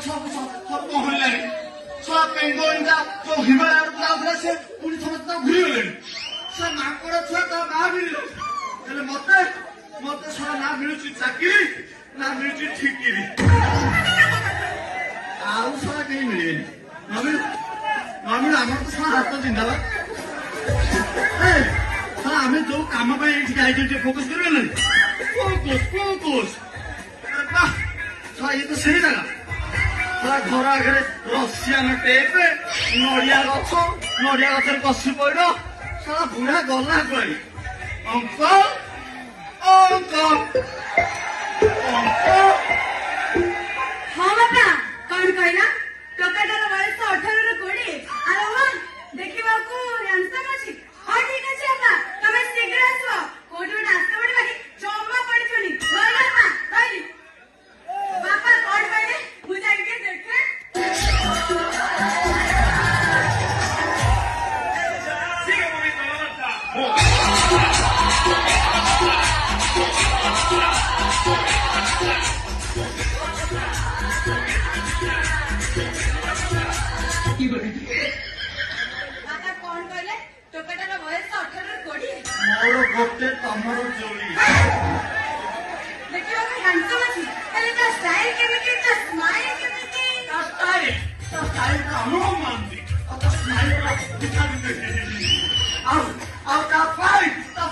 सब पहनलानी छुआ पेंगोइन जो हिमालय जाऊला से पुणी समस्त घुरी गले से माकड़ छुआ तो ना मिले मत मत सारा ना मिलुची चाकरी ना मिलुची ठिकिरी आउ सारा कहीं मिले नमिल नमिल आमर तो सारा हाथ जिंदाबाद सारा आम जो कम आई फोकस कर फोकस फोकस सारा ये तो सही जगह सारा घर आगे रसियान टेप नड़िया गछ कसी पड़ सारा बुढ़ा गला कही अंकल अंकल हाँ बापा कौन कहला टोकाटार बयस 18 ରୁ 20 आरो वाह देखिबाकू हैंडसम अछि हां ठीक अछि बापा तमे शीघ्र आसो कोठी गोटे आस्ते बड़ी बाकी जम्मा पड़छनी गइला बापा गइली बापा कोन कहले मु जाई के देखे ठीक है मम्मी चलो बापा कोन कहले टोकाटार बयस 18 ରୁ 20 मोर गोटे तमर जोड़ी देखिबाकू हैंडसम अछि हेले ता स्टाइल केमिति ता स्माइल केमिति स्टाइल का हम मानती और तो स्माइल का दिखा देते और का फाइट का